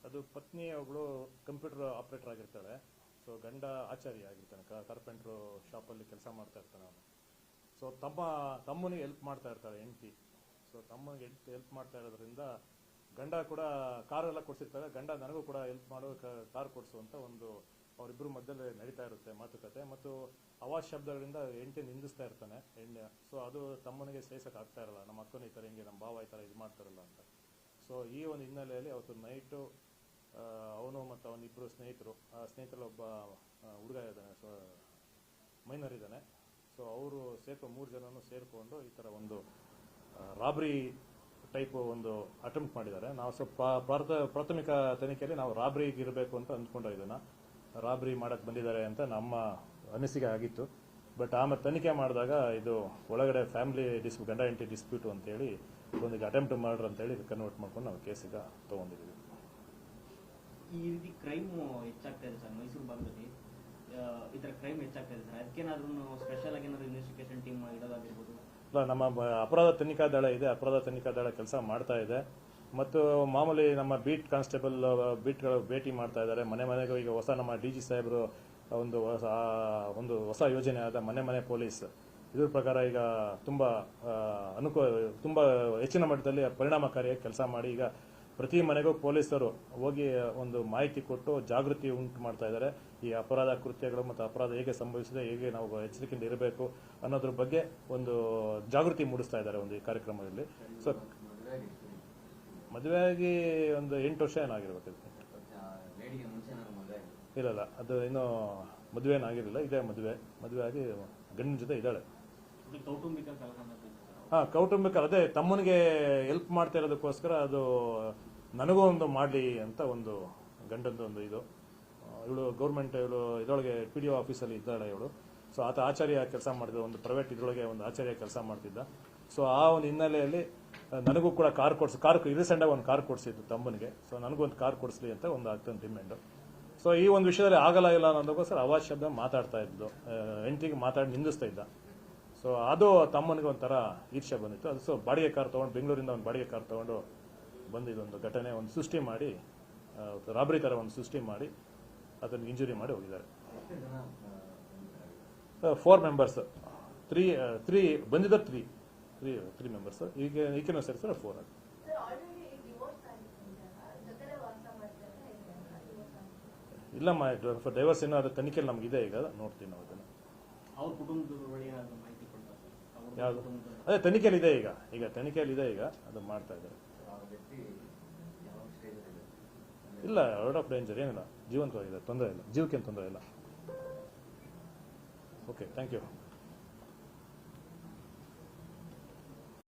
ಅದು ಪತ್ನಿ ಒಬ್ಳು ಕಂಪ್ಯೂಟರ್ ಆಪರೇಟರ್ ಆಗಿರ್ತಾಳೆ. ಸೊ ಗಂಡ ಆಚಾರ್ಯ ಆಗಿರ್ತಾನೆ, ಕಾರ್ಪೆಂಟ್ರು ಶಾಪಲ್ಲಿ ಕೆಲಸ ಮಾಡ್ತಾ ಇರ್ತಾನೆ ಅವನು. ಸೊ ತಮ್ಮನಿಗೆ ಹೆಲ್ಪ್ ಮಾಡ್ತಾ ಇರ್ತಾಳೆ ಹೆಂಡತಿ. ಸೊ ತಮ್ಮನಿಗೆ ಹೆಲ್ಪ್ ಮಾಡ್ತಾ ಇರೋದ್ರಿಂದ ಗಂಡ ಕೂಡ ಕಾರೆಲ್ಲ ಕೊಡ್ಸಿರ್ತಾರೆ. ಗಂಡ ನನಗೂ ಕೂಡ ಹೆಲ್ಪ್ ಮಾಡೋ ಕಾರ್ ಕೊಡಿಸು ಅಂತ ಒಂದು ಅವರಿಬ್ಬರು ಮಧ್ಯದಲ್ಲಿ ನಡೀತಾ ಇರುತ್ತೆ ಮಾತುಕತೆ. ಮತ್ತು ಅವಾಜ್ ಶಬ್ದಗಳಿಂದ ಹೆಂಡತಿ ನಿಂದಿಸ್ತಾ ಇರ್ತಾನೆ ಹೆಣ್ಣೆ. ಸೊ ಅದು ತಮ್ಮನಿಗೆ ಸಹಿಸಕ್ಕೆ ಆಗ್ತಾ ಇರಲ್ಲ, ನಮ್ಮ ಅಕ್ಕನ ಈ ಥರ ಹಿಂಗೆ ನಮ್ಮ ಭಾವ ಈ ಥರ ಇದು ಮಾಡ್ತಾರಲ್ಲ ಅಂತ. ಸೊ ಈ ಒಂದು ಹಿನ್ನೆಲೆಯಲ್ಲಿ ಅವತ್ತು ನೈಟು ಅವನು ಮತ್ತು ಅವನಿಬ್ಬರು ಸ್ನೇಹಿತರು, ಆ ಸ್ನೇಹಿತರಲ್ಲಿ ಒಬ್ಬ ಹುಡುಗ ಇದ್ದಾನೆ, ಸೊ ಮೈನರ್ ಇದ್ದಾನೆ. ಸೊ ಅವರು ಮೂರು ಜನನು ಸೇರಿಕೊಂಡು ಈ ಥರ ಒಂದು ರಾಬ್ರಿ ಟೈಪ್ ಒಂದು ಅಟೆಂಪ್ಟ್ ಮಾಡಿದ್ದಾರೆ. ನಾವು ಸ್ವಲ್ಪ ಪ್ರಾಥಮಿಕ ತನಿಖೆಯಲ್ಲಿ ನಾವು ರಾಬ್ರಿಗೆ ಇರಬೇಕು ಅಂತ ಅಂದ್ಕೊಂಡು ಇದನ್ನು ರಾಬ್ರಿ ಮಾಡಕ್ಕೆ ಬಂದಿದ್ದಾರೆ ಅಂತ ನಮ್ಮ ಅನಿಸಿಕೆ ಆಗಿತ್ತು. ಬಟ್ ಆಮೇಲೆ ತನಿಖೆ ಮಾಡಿದಾಗ ಇದು ಒಳಗಡೆ ಫ್ಯಾಮಿಲಿ ಗಂಡ ಹೆಂಡತಿ ಡಿಸ್ಪ್ಯೂಟು ಅಂತೇಳಿ ಒಂದು ಅಟೆಂಪ್ಟ್ ಮರ್ಡರ್ ಅಂತೇಳಿ ಕನ್ವರ್ಟ್ ಮಾಡ್ಕೊಂಡು ನಾವು ಕೇಸಿಗೆ ತೊಗೊಂಡಿದ್ದೀವಿ. ಈ ರೀತಿ ಕ್ರೈಮ್ ಹೆಚ್ಚಾಗ್ತಾ ಇದೆ ಸರ್ ಮೈಸೂರು ಭಾಗದಲ್ಲಿ, ಈ ಥರ ಕ್ರೈಮ್ ಹೆಚ್ಚಾಗ್ತಾ ಇದೆ ಸರ್. ಅದಕ್ಕೇನಾದ್ರೂ ಸ್ಪೆಷಲ್ ಆಗಿ ಏನಾದ್ರು ಇನ್ವೆಸ್ಟಿಗೇಷನ್ ಟೀಮ್ ಇಡೋದಾಗಿರ್ಬೋದು? ಇಲ್ಲ, ನಮ್ಮ ಅಪರಾಧ ತನಿಖಾ ದಳ ಇದೆ, ಅಪರಾಧ ತನಿಖಾ ದಳ ಕೆಲಸ ಮಾಡ್ತಾ ಇದೆ. ಮತ್ತು ಮಾಮೂಲಿ ನಮ್ಮ ಬೀಟ್ ಕಾನ್ಸ್ಟೇಬಲ್ ಬೀಟ್ಗಳು ಭೇಟಿ ಮಾಡ್ತಾ ಇದ್ದಾರೆ ಮನೆ ಮನೆಗೂ. ಈಗ ಹೊಸ ನಮ್ಮ DG ಸಾಹೇಬರು ಒಂದು ಹೊಸ ಯೋಜನೆ ಆದ ಮನೆ ಪೊಲೀಸ್, ಇದ್ರ ಪ್ರಕಾರ ಈಗ ತುಂಬ ಹೆಚ್ಚಿನ ಮಟ್ಟದಲ್ಲಿ ಪರಿಣಾಮಕಾರಿಯಾಗಿ ಕೆಲಸ ಮಾಡಿ ಈಗ ಪ್ರತಿ ಮನೆಗೂ ಪೊಲೀಸರು ಹೋಗಿ ಒಂದು ಮಾಹಿತಿ ಕೊಟ್ಟು ಜಾಗೃತಿ ಉಂಟು ಮಾಡ್ತಾ ಇದ್ದಾರೆ. ಈ ಅಪರಾಧ ಕೃತ್ಯಗಳು ಮತ್ತು ಅಪರಾಧ ಹೇಗೆ ಸಂಭವಿಸಿದೆ, ಹೇಗೆ ನಾವು ಎಚ್ಚರಿಕೆಯಿಂದ ಇರಬೇಕು ಅನ್ನೋದ್ರ ಬಗ್ಗೆ ಒಂದು ಜಾಗೃತಿ ಮೂಡಿಸ್ತಾ ಇದ್ದಾರೆ ಒಂದು ಈ ಕಾರ್ಯಕ್ರಮದಲ್ಲಿ. ಸೊ ಮದುವೆಯಾಗಿ ಒಂದು 8 ವರ್ಷ ಏನಾಗಿರ್ಬೇಕು. ಇಲ್ಲ, ಅದು ಇನ್ನೂ ಮದುವೆ ಏನಾಗಿರಲಿಲ್ಲ, ಇದೇ ಮದುವೆ ಆಗಿ ಗಂಡಿನ ಜೊತೆ ಇದ್ದಾಳೆ. ಕೌಟುಂಬಿಕ ಅದೇ ತಮ್ಮನಿಗೆ ಹೆಲ್ಪ್ ಮಾಡ್ತಾ ಇರೋದಕ್ಕೋಸ್ಕರ ಅದು ನನಗೂ ಒಂದು ಮಾಡಲಿ ಅಂತ ಒಂದು ಗಂಡಂದು ಒಂದು ಇದು. ಇವಳು ಗೌರ್ಮೆಂಟ್ ಇದರೊಳಗೆ PDO ಆಫೀಸಲ್ಲಿ ಇದ್ದಾಳೆ ಇವಳು. ಸೊ ಆತ ಆಚಾರ್ಯ ಕೆಲಸ ಮಾಡ್ತಿದ್ದ, ಒಂದು ಪ್ರೈವೇಟ್ ಇದರೊಳಗೆ ಒಂದು ಆಚಾರ್ಯ ಕೆಲಸ ಮಾಡ್ತಿದ್ದ. ಸೊ ಆ ಒಂದು ಹಿನ್ನೆಲೆಯಲ್ಲಿ ನನಗೂ ಕೂಡ ರೀಸೆಂಟಾಗಿ ಒಂದು ಕಾರ್ ಕೊಡಿಸಿದ್ದು ತಮ್ಮನಿಗೆ. ಸೊ ನನಗೂ ಒಂದು ಕಾರ್ ಕೊಡಿಸ್ಲಿ ಅಂತ ಒಂದು ಆಗ್ತದೆ ಡಿಮ್ಯಾಂಡು. ಸೊ ಈ ಒಂದು ವಿಷಯದಲ್ಲಿ ಆಗಲ್ಲ ಇಲ್ಲ ಅನ್ನೋದಕ್ಕೋಸ್ಕರ ಅವಾಜ್ ಶಬ್ದ ಮಾತಾಡ್ತಾ ಇದ್ದು, ಹೆಂಡತಿಗೆ ಮಾತಾಡಿ ನಿಂದಿಸ್ತಾ ಇದ್ದ. ಸೊ ಅದು ತಮ್ಮನಿಗೆ ಒಂಥರ ಈರ್ಷ್ಯೆ ಬಂದಿತ್ತು. ಅದು ಸೊ ಬಾಡಿಗೆ ಕಾರ್ ತೊಗೊಂಡು ಬೆಂಗಳೂರಿಂದ ಒಂದು ಬಾಡಿಗೆ ಕಾರ್ ತೊಗೊಂಡು ಬಂದು ಇದೊಂದು ಘಟನೆ ಒಂದು ಸೃಷ್ಟಿ ಮಾಡಿ, ರಾಬ್ರಿ ಥರ ಒಂದು ಸೃಷ್ಟಿ ಮಾಡಿ ಅದನ್ನು ಇಂಜುರಿ ಮಾಡಿ ಹೋಗಿದ್ದಾರೆ. 4 ಮೆಂಬರ್ಸ್, 3 ಬಂದಿದ್ದ 3 ಮೆಂಬರ್ಸ್. ಈಗಿನ ಸರಿ ಸರ್ 4 ಆಗಿ. ಇಲ್ಲಮ್ಮ, ಡೈವರ್ಸ್ ಏನೋ ಅದು ತನಿಖೆಯಲ್ಲಿ ನಮಗಿದೆ, ಈಗ ನೋಡ್ತೀವಿ ನಾವು ಅದನ್ನು. ಯಾವುದು ಅದೇ ತನಿಖೆಯಲ್ಲಿ ಇದೆ, ಈಗ ತನಿಖೆಯಲ್ಲಿ ಇದೆ, ಈಗ ಅದು ಮಾಡ್ತಾ ಇದ್ದಾರೆ. ಇಲ್ಲ, ಔಟ್ ಆಫ್ ಡೇಂಜರ್ ಏನಿಲ್ಲ, ಜೀವಂತವಾಗಿದೆ, ತೊಂದರೆ ಇಲ್ಲ, ಜೀವಕ್ಕೇನು ತೊಂದರೆ ಇಲ್ಲ. Okay, thank you.